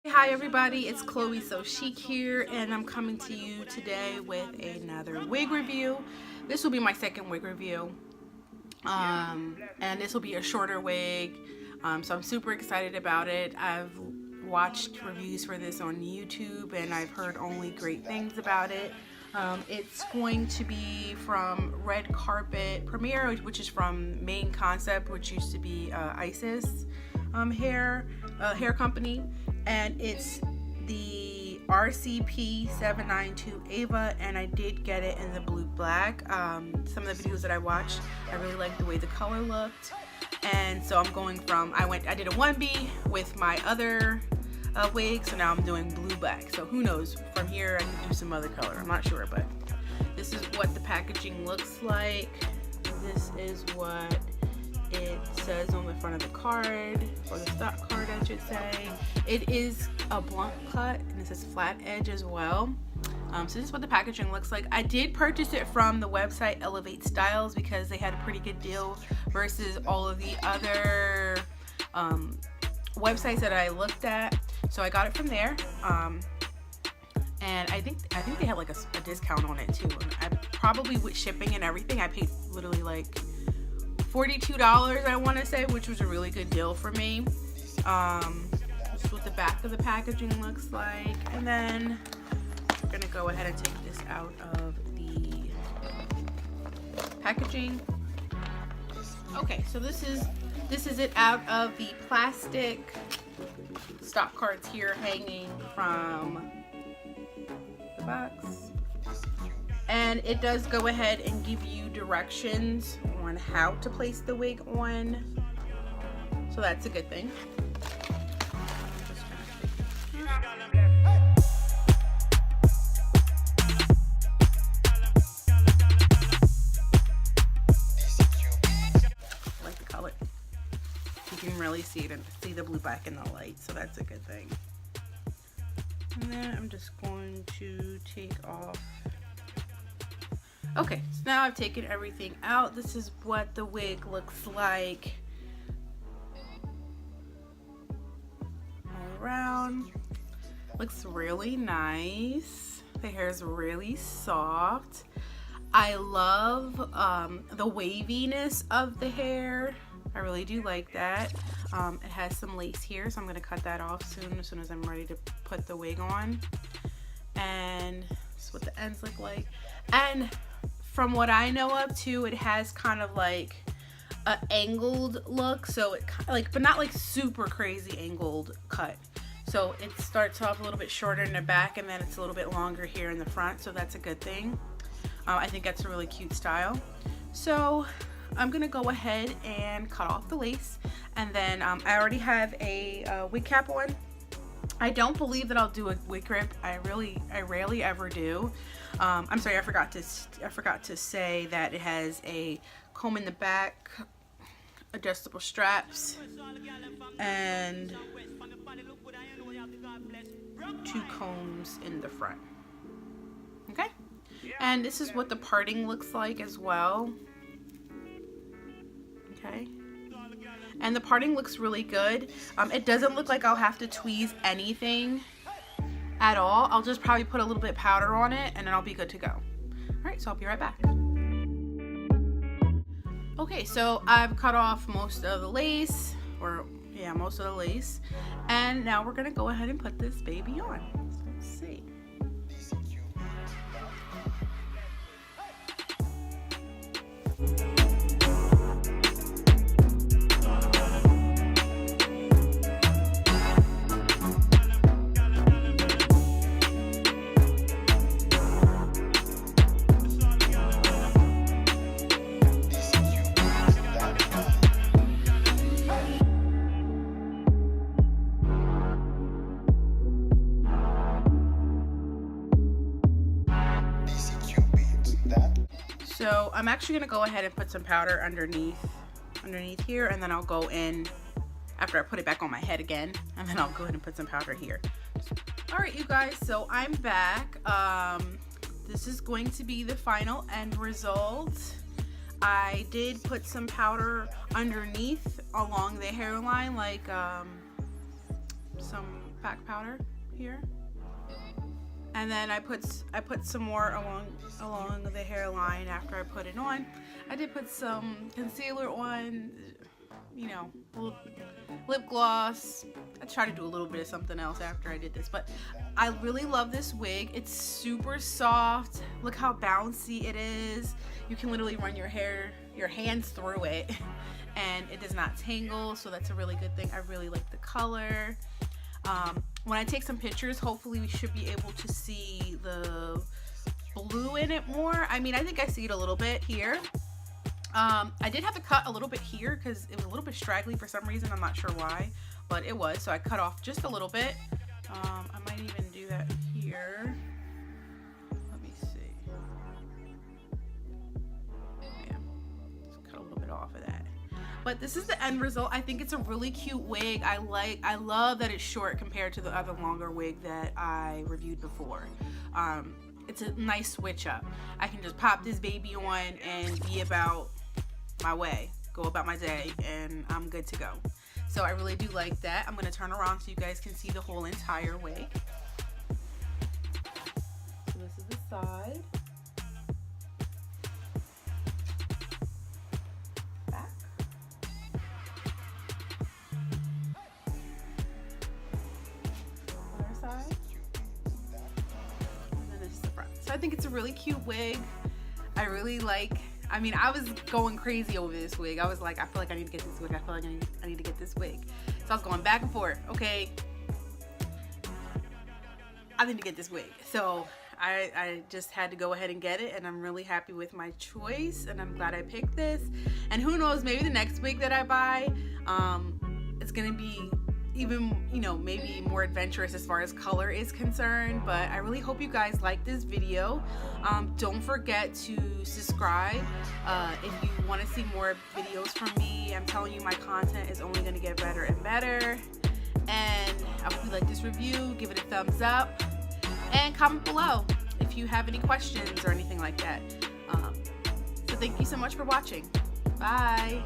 Hi everybody, it's Chloe So Chic here, and I'm coming to you today with another wig review. This will be my second wig review, and this will be a shorter wig, so I'm super excited about it. I've watched reviews for this on YouTube and I've heard only great things about it. It's going to be from Red Carpet Premiere, which is from Main Concept, which used to be Isis hair company, and it's the RCP792 Ava, and I did get it in the blue black. Some of the videos that I watched, I really liked the way the color looked, and so I'm going from, I did a 1B with my other wig, so now I'm doing blue black. So who knows, from here I can do some other color, I'm not sure, but this is what the packaging looks like. This is what it says on the front of the card, or the stock card I should say. It is a blunt cut and it says flat edge as well. So this is what the packaging looks like. I did purchase it from the website Elevate Styles because they had a pretty good deal versus all of the other websites that I looked at. So I got it from there. And I think they had like a discount on it too. And I probably, with shipping and everything, I paid literally like $42, I want to say, which was a really good deal for me. This is what the back of the packaging looks like, and then we're gonna go ahead and take this out of the packaging. Okay, so this is it out of the plastic stock cards here hanging from the box. And it does go ahead and give you directions on how to place the wig on, so that's a good thing. I like the color. You can really see it and see the blue black in the light, so that's a good thing. And then I'm just going to take off. Okay, so now I've taken everything out. This is what the wig looks like all around. Looks really nice. The hair is really soft. I love the waviness of the hair. I really do like that. It has some lace here, so I'm gonna cut that off soon, as soon as I'm ready to put the wig on. And this is what the ends look like. And from what I know of too, it has kind of like an angled look, so it like, but not like super crazy angled cut. So it starts off a little bit shorter in the back, and then it's a little bit longer here in the front, so that's a good thing. I think that's a really cute style. So I'm gonna go ahead and cut off the lace, and then I already have a wig cap on. I don't believe that I'll do a wig grip. I rarely ever do. I'm sorry, I forgot to say that it has a comb in the back, adjustable straps, and 2 combs in the front. Okay, and this is what the parting looks like as well. Okay. And the parting looks really good. It doesn't look like I'll have to tweeze anything at all. I'll just probably put a little bit of powder on it and then I'll be good to go. All right, so I'll be right back. Okay, so I've cut off most of the lace, most of the lace. And now we're gonna go ahead and put this baby on. So let's see. So I'm actually gonna go ahead and put some powder underneath here, and then I'll go in after I put it back on my head again, and then I'll go ahead and put some powder here. All right, you guys, so I'm back. This is going to be the final end result. I did put some powder underneath along the hairline, like some pack powder here. And then I put some more along the hairline after I put it on. I did put some concealer on, you know, lip gloss. I tried to do a little bit of something else after I did this, but I really love this wig. It's super soft. Look how bouncy it is. You can literally run your hands through it and it does not tangle, so that's a really good thing. I really like the color. When I take some pictures, hopefully we should be able to see the blue in it more. I mean, I think I see it a little bit here. I did have to cut a little bit here because it was a little bit straggly for some reason. I'm not sure why, but it was. So I cut off just a little bit. I might even do that here. Let me see. Yeah, just cut a little bit off of that. But this is the end result. I think it's a really cute wig. I love that it's short compared to the other longer wig that I reviewed before. It's a nice switch up. I can just pop this baby on and be about my way, go about my day, and I'm good to go. So I really do like that. I'm gonna turn around so you guys can see the whole entire wig. So this is the side. Back. Other side. And then this is the front. So I think it's a really cute wig. I mean, I was going crazy over this wig. I was like, I feel like I need to get this wig. I feel like I need to get this wig. So I was going back and forth. Okay, I need to get this wig. So I just had to go ahead and get it, and I'm really happy with my choice, and I'm glad I picked this. And who knows, maybe the next wig that I buy, it's gonna be even, you know, maybe more adventurous as far as color is concerned. But I really hope you guys like this video. Don't forget to subscribe if you want to see more videos from me. I'm telling you, my content is only going to get better and better. And I hope you like this review. Give it a thumbs up and comment below if you have any questions or anything like that. So thank you so much for watching. Bye.